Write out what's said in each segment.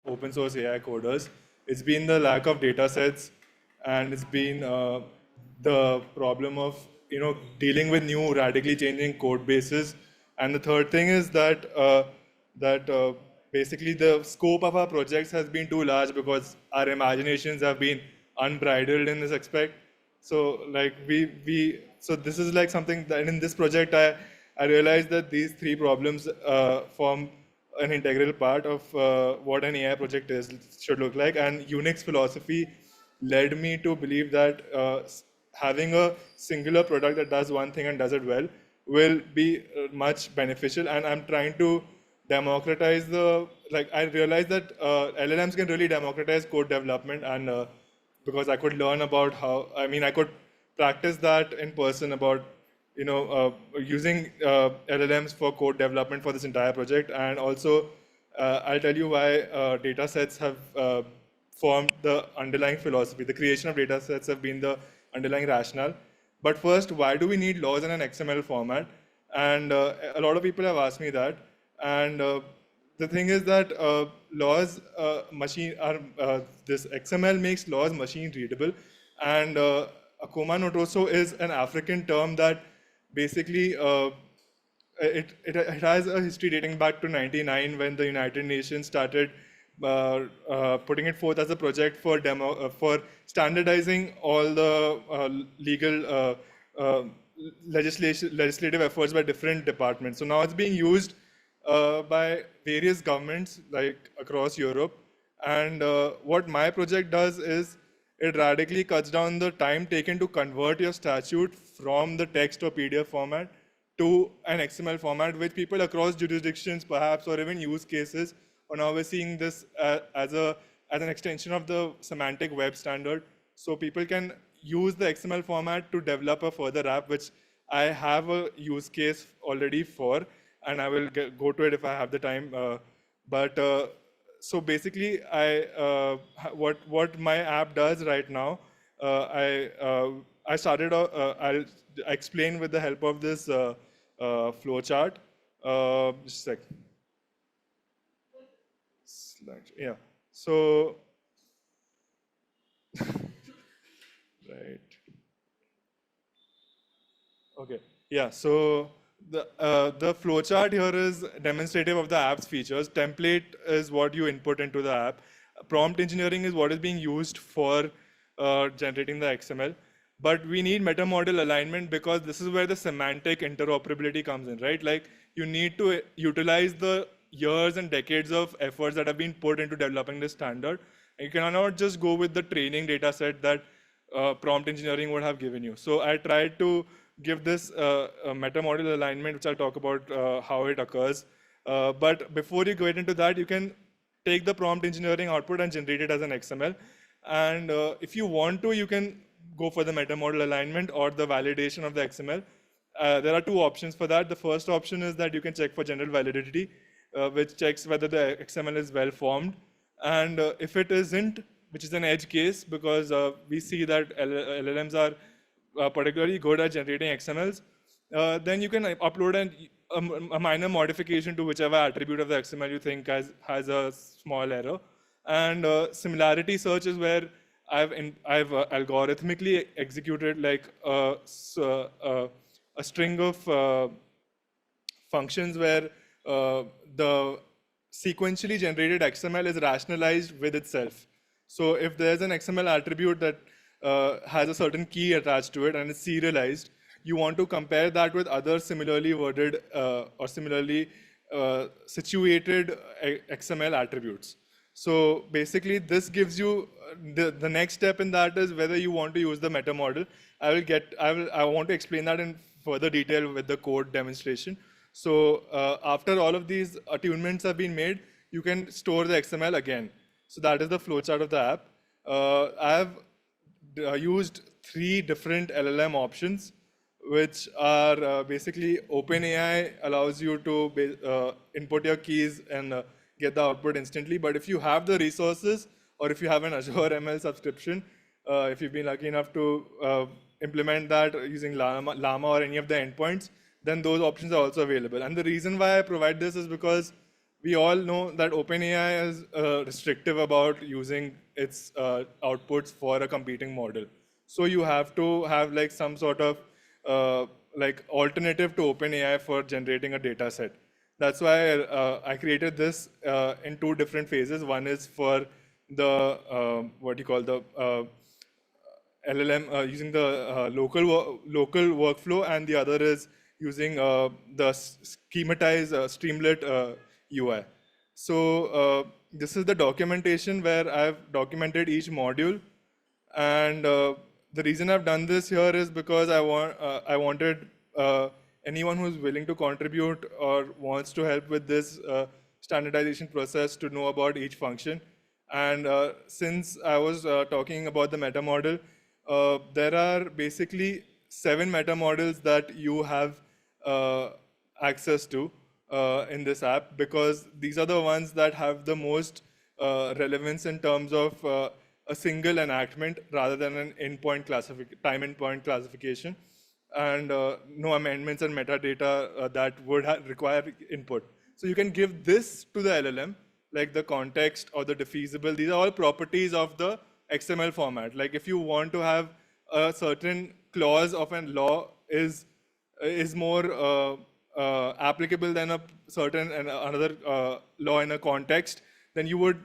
open source AI coders. It's been the lack of data sets, and it's been the problem of dealing with new radically changing code bases. And the third thing is that basically the scope of our projects has been too large because our imaginations have been unbridled in this aspect. So like so this is like something that in this project I realized that these three problems form an integral part of what an AI project should look like. And Unix philosophy led me to believe that having a singular product that does one thing and does it well will be much beneficial. And I'm trying to democratize I realized that LLMs can really democratize code development, and because I could learn about I could practice that in person about using LLMs for code development for this entire project. And also, I'll tell you why data sets have formed the underlying philosophy. The creation of data sets have been the underlying rationale. But first, why do we need laws in an XML format? And a lot of people have asked me that. And the thing is that this XML makes laws machine readable. And Akoma Ntoso is an African term that basically it has a history dating back to 99 when the United Nations started putting it forth as a project for standardizing all the legislative efforts by different departments. So now it's being used by various governments like across Europe. And what my project does is it radically cuts down the time taken to convert your statute from the text or PDF format to an XML format, which people across jurisdictions perhaps, or even use cases, are now we're seeing this as an extension of the semantic web standard. So people can use the XML format to develop a further app, which I have a use case already for, and I will go to it if I have the time. So basically, what my app does right now, I started. I'll explain with the help of this flowchart. Just a sec. Yeah. So right. Okay. Yeah. So the flowchart here is demonstrative of the app's features. Template is what you input into the app. Prompt engineering is what is being used for generating the XML. But we need meta-model alignment because this is where the semantic interoperability comes in, right? Like you need to utilize the years and decades of efforts that have been put into developing this standard. And you cannot just go with the training data set that prompt engineering would have given you. So I tried to give this meta-model alignment, which I'll talk about how it occurs. But before you get into that, you can take the prompt engineering output and generate it as an XML. And if you want to, you can go for the meta-model alignment or the validation of the XML. There are two options for that. The first option is that you can check for general validity, which checks whether the XML is well formed. And if it isn't, which is an edge case, because we see that LLMs are particularly good at generating XMLs, then you can upload a minor modification to whichever attribute of the XML you think has a small error. And similarity search is where I've algorithmically executed like a string of functions where the sequentially generated XML is rationalized with itself. So if there's an XML attribute that has a certain key attached to it and is serialized, you want to compare that with other similarly worded or similarly situated XML attributes. So basically, this gives you the next step in that is whether you want to use the meta model. I want to explain that in further detail with the code demonstration. So after all of these attunements have been made, you can store the XML again. So that is the flowchart of the app. I have used 3 different LLM options, which are basically OpenAI allows you to input your keys and get the output instantly. But if you have the resources, or if you have an Azure ML subscription, if you've been lucky enough to implement that using Llama or any of the endpoints, then those options are also available. And the reason why I provide this is because we all know that OpenAI is restrictive about using its outputs for a competing model. So you have to have like some sort of like alternative to OpenAI for generating a data set. That's why I created this in two different phases. One is for the what you call the LLM using the local workflow, and the other is using the Schematise Streamlit UI. So this is the documentation where I've documented each module, and the reason I've done this here is because I wanted anyone who's willing to contribute or wants to help with this standardization process to know about each function. And since I was talking about the meta model, there are basically 7 meta models that you have uh, access to in this app, because these are the ones that have the most relevance in terms of a single enactment rather than an time endpoint classification, and no amendments and metadata that would require input. So you can give this to the LLM, like the context or the defeasible. These are all properties of the XML format. Like if you want to have a certain clause of a law is more applicable than a certain another law in a context, then you would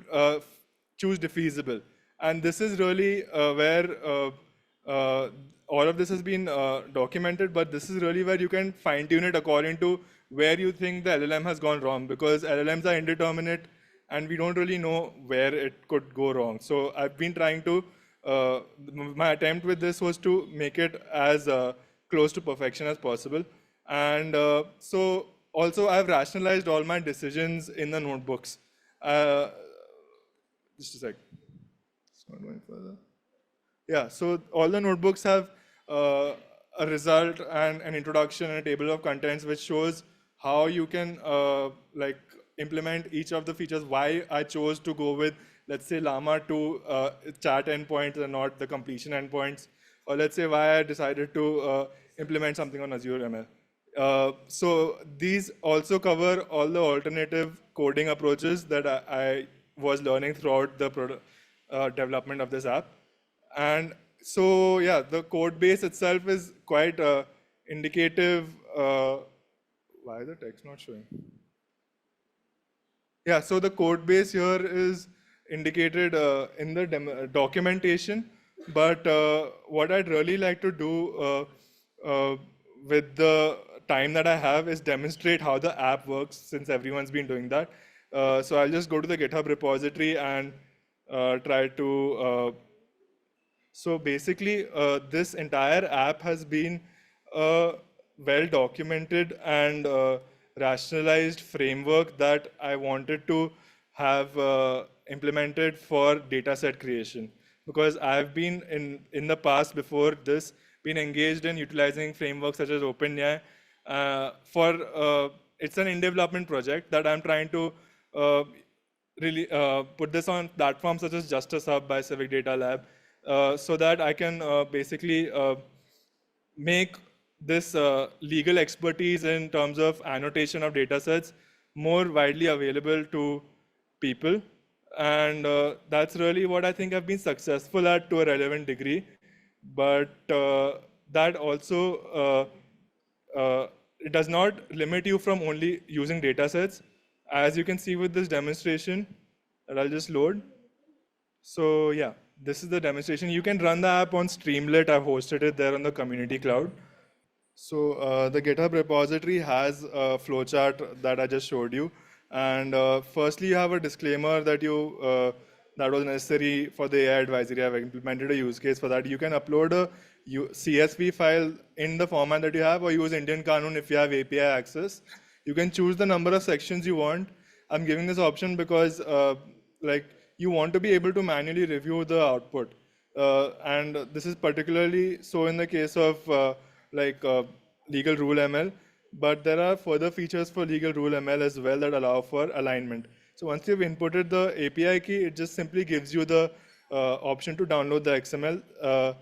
choose defeasible. And this is really where all of this has been documented, but this is really where you can fine tune it according to where you think the LLM has gone wrong, because LLMs are indeterminate and we don't really know where it could go wrong. So I've been trying to, my attempt with this was to make it as close to perfection as possible. And so also I've rationalized all my decisions in the notebooks. Uh, just a sec. It's not going further. Yeah, so all the notebooks have a result and an introduction and a table of contents which shows how you can like implement each of the features, why I chose to go with, let's say, Llama to chat endpoints and not the completion endpoints, or let's say why I decided to implement something on Azure ML. So these also cover all the alternative coding approaches that I was learning throughout the development of this app. And so, yeah, the code base itself is quite indicative. Why is the text not showing? Yeah, so the code base here is indicated in the documentation. But what I'd really like to do with the time that I have is demonstrate how the app works, since everyone's been doing that. So I'll just go to the GitHub repository and try to so basically, this entire app has been a well-documented and rationalized framework that I wanted to have implemented for dataset creation. Because I've been in the past before this, been engaged in utilizing frameworks such as OpenAI for, it's an in-development project that I'm trying to really put this on platforms such as Justice Hub by Civic Data Lab, so that I can basically make this legal expertise in terms of annotation of data sets more widely available to people. And that's really what I think I've been successful at to a relevant degree. But that also it does not limit you from only using data sets. As you can see with this demonstration that I'll just load. So yeah, this is the demonstration. You can run the app on Streamlit. I've hosted it there on the community cloud. So the GitHub repository has a flowchart that I just showed you. And firstly, you have a disclaimer that that was necessary for the AI advisory. I've implemented a use case for that. You can upload a CSV file in the format that you have, or use Indian Kanun if you have API access. You can choose the number of sections you want. I'm giving this option because like you want to be able to manually review the output. And this is particularly so in the case of like legal rule ML, but there are further features for legal rule ML as well that allow for alignment. So once you've inputted the API key, it just simply gives you the option to download the XML.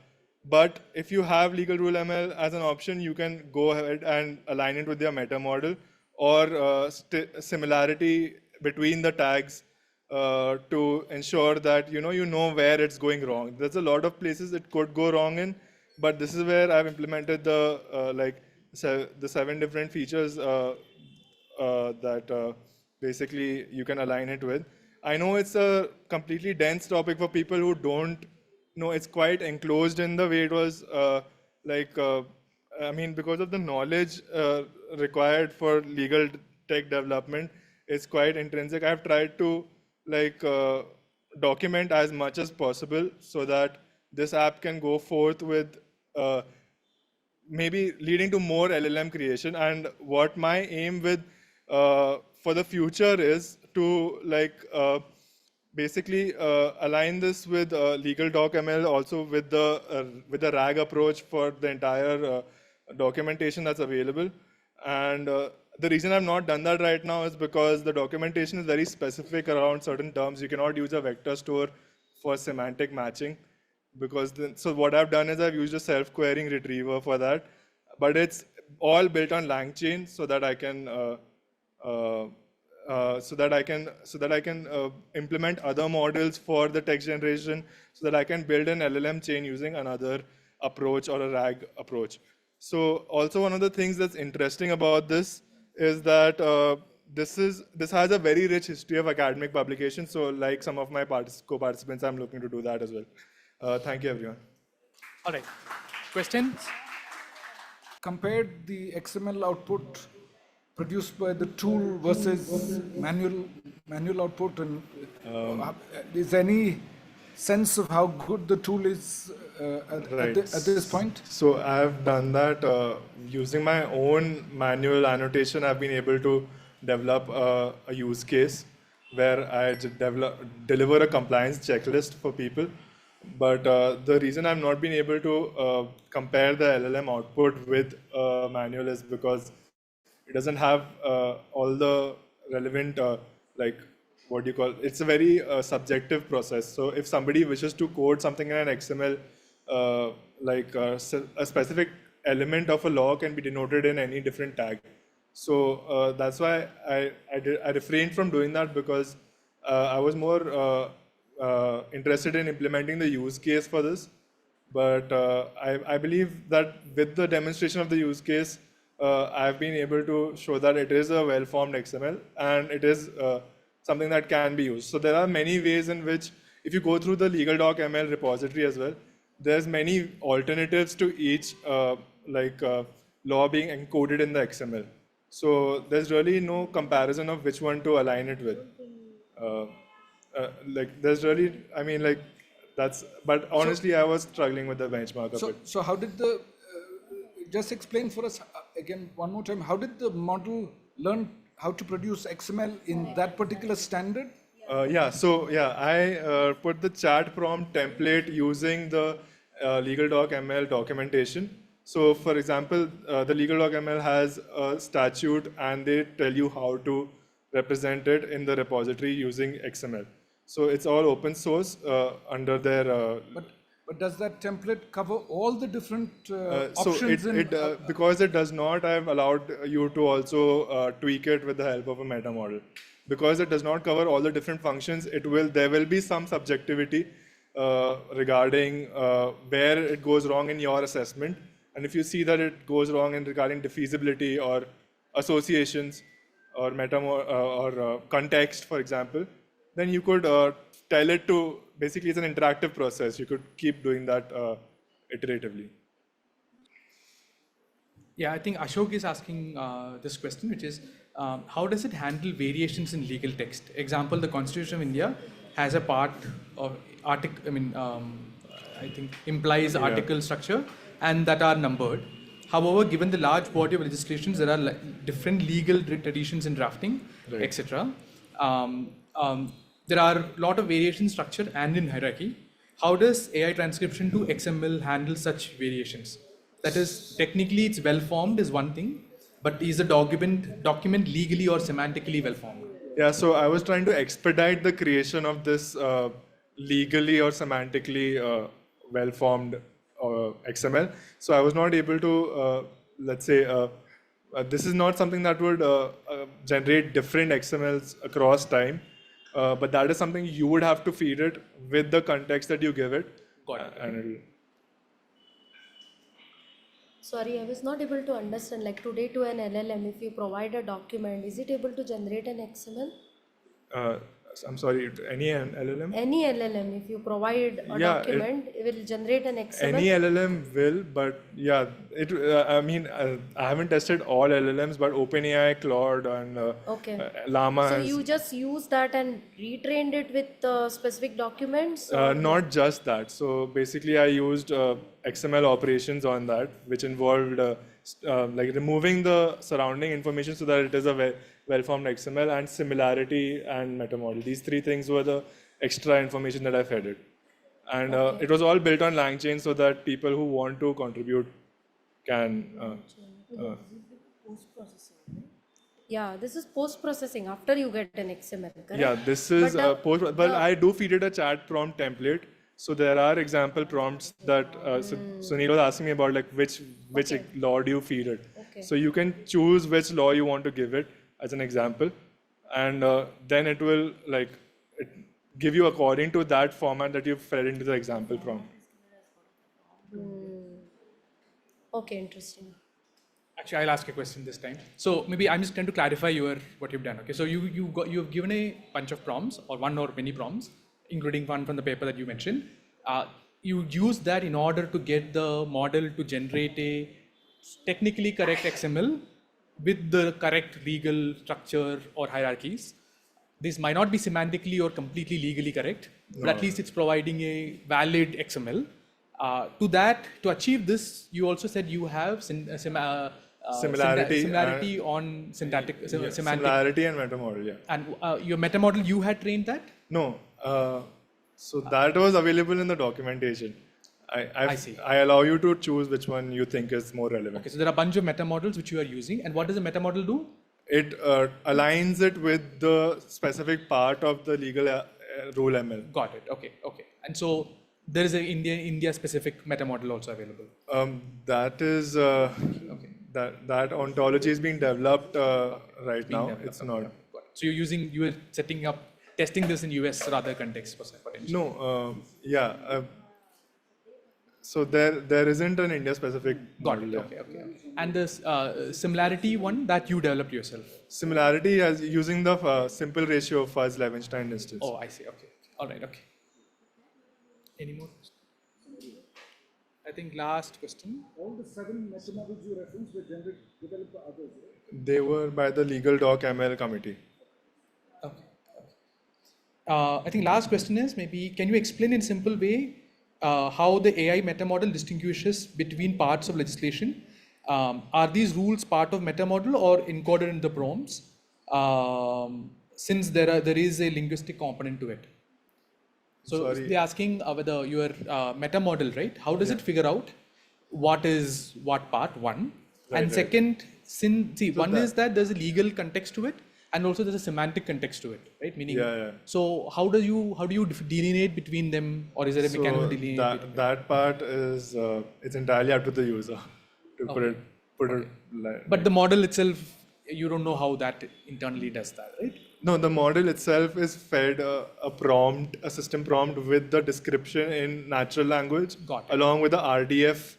But if you have legal rule ML as an option, you can go ahead and align it with your meta model, or similarity between the tags to ensure that you know where it's going wrong. There's a lot of places it could go wrong in, but this is where I've implemented the the 7 different features that basically you can align it with. I know it's a completely dense topic for people who don't know. It's quite enclosed in the way it was I mean, because of the knowledge required for legal tech development, it's quite intrinsic. I've tried to document as much as possible so that this app can go forth with uh, maybe leading to more LLM creation. And what my aim with for the future is to basically align this with LegalDocML, also with the RAG approach for the entire documentation that's available. And the reason I've not done that right now is because the documentation is very specific around certain terms. You cannot use a vector store for semantic matching, because so what I've done is I've used a self-querying retriever for that, but it's all built on LangChain so that I can uh, implement other models for the text generation, so that I can build an LLM chain using another approach or a RAG approach. So also one of the things that's interesting about this is that this has a very rich history of academic publication. So like some of my co-participants, I'm looking to do that as well. Thank you, everyone. All right. Questions? Compared the XML output produced by the tool versus manual output, and is any sense of how good the tool is at this point? So I've done that using my own manual annotation. I've been able to develop a use case where I deliver a compliance checklist for people. But the reason I've not been able to compare the LLM output with manual is because it doesn't have all the relevant what do you call, it's a very subjective process. So if somebody wishes to code something in an XML, a specific element of a law can be denoted in any different tag. So that's why I refrained from doing that, because I was more interested in implementing the use case for this. But I believe that with the demonstration of the use case, I've been able to show that it is a well-formed XML, and it is something that can be used. So there are many ways in which, if you go through the LegalDocML repository as well, there's many alternatives to each law being encoded in the XML. So there's really no comparison of which one to align it with. There's really, I mean, but honestly, I was struggling with the benchmark of it. So how did the, just explain for us again one more time, how did the model learn how to produce XML in that particular standard? I put the chat prompt template using the LegalDocML documentation. So for example, the LegalDocML has a statute, and they tell you how to represent it in the repository using XML. So it's all open source under their... But does that template cover all the different options? Because it does not, I've allowed you to also tweak it with the help of a meta model. Because it does not cover all the different functions, there will be some subjectivity regarding where it goes wrong in your assessment. And if you see that it goes wrong in regarding defeasibility or associations or context, for example, then you could tell it to, basically it's an interactive process. You could keep doing that iteratively. Yeah, I think Ashok is asking this question, which is, how does it handle variations in legal text? Example, the Constitution of India has a part of I think implies article structure, and that are numbered. However, given the large body of legislations, there are different legal traditions in drafting, right, etc. There are a lot of variation in structure and in hierarchy. How does AI transcription to XML handle such variations? That is, technically it's well-formed is one thing, but is the document legally or semantically well-formed? Yeah, so I was trying to expedite the creation of this legally or semantically well-formed XML. So I was not able to, let's say, This is not something that would generate different XMLs across time, but that is something you would have to feed it with the context that you give it. Got it. And it'll, Sorry, I was not able to understand. Like today to an LLM, if you provide a document, is it able to generate an XML? I'm sorry, any LLM? Any LLM, if you provide a Yeah, document, it will generate an XML. Any LLM will, but yeah, I mean, I haven't tested all LLMs, but OpenAI, Claude, and Okay. Llama So has. you just use that and retrained it with specific documents? Or Not just that. So basically, I used XML operations on that, which involved like removing the surrounding information so that it is a well-formed XML, and similarity and metamodel. These three things were the extra information that I fed it. And Okay. it was all built on LangChain so that people who want to contribute can. Yeah, this is post-processing after you get an XML, correct? Yeah, this is But, but I do feed it a chat prompt template. So there are example prompts that Sunil was asking me about, like which Okay. law do you feed it. Okay. So you can choose which law you want to give it as an example, and then it will give you according to that format that you fed into the example prompt. Okay, interesting. Actually, I'll ask a question this time. So maybe I'm just trying to clarify what you've done. Okay, so you've given a bunch of prompts, or one or many prompts, including one from the paper that you mentioned. You use that in order to get the model to generate a technically correct XML with the correct legal structure or hierarchies. This might not be semantically or completely legally correct, but at least it's providing a valid XML. To achieve this, you also said you have similarity on semantic. Similarity and metamodel, yeah. And your metamodel, you had trained that? No, so that was available in the documentation. I see. I allow you to choose which one you think is more relevant. Okay, so there are a bunch of metamodels which you are using. And what does the metamodel do? It aligns it with the specific part of the legal rule ML. Got it. Okay. And so there is a India specific metamodel also available. That is that ontology is being developed right now. It's not. Got it. So you are setting up, testing this in US rather context potentially. No, so there isn't an India specific Got it. Okay. And this similarity one that you developed yourself. Similarity as using the simple ratio of Fuzz-Levenstein distance. Oh, I see. Okay. All right. Okay. Any more questions? I think last question. All the 7 methodologies you referenced were developed by others, right? They were by the LegalDocML committee. Okay. I think last question is maybe can you explain in simple way how the AI metamodel distinguishes between parts of legislation? Are these rules part of metamodel or encoded in the prompts? Since there is a linguistic component to it. So they're asking whether your metamodel, right? How does it figure out what is what part, one? Right, and second, one is that there's a legal context to it, and also there's a semantic context to it, right? Meaning, so how do you delineate between them, or is there a mechanical delineation? That part is it's entirely up to the user to put it. But the model itself, you don't know how that internally does that, right? No, the model itself is fed a system prompt with the description in natural language, along with the RDF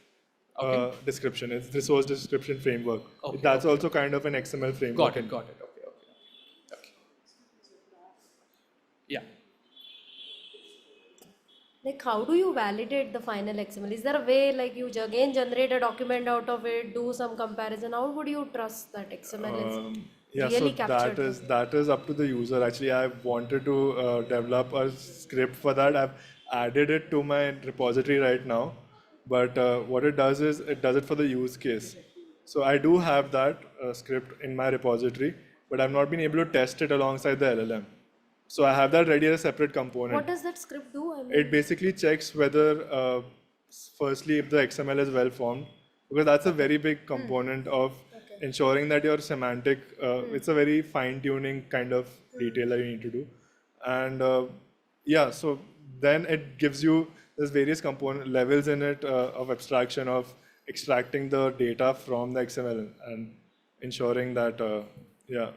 description. It's resource description framework. That's also kind of an XML framework. Got it. Okay. Yeah. Like, how do you validate the final XML? Is there a way, like, you again generate a document out of it, do some comparison? How would you trust that XML is really captured? That is up to the user. Actually, I wanted to develop a script for that. I've added it to my repository right now, but what it does is it does it for the use case. So I do have that script in my repository, but I've not been able to test it alongside the LLM. So I have that ready as a separate component. What does that script do? I mean, it basically checks whether, firstly, if the XML is well formed, because that's a very big component of ensuring that your semantic, it's a very fine-tuning kind of detail that you need to do. And so then it gives you, there's various component levels in it of abstraction of extracting the data from the XML and ensuring that, yeah,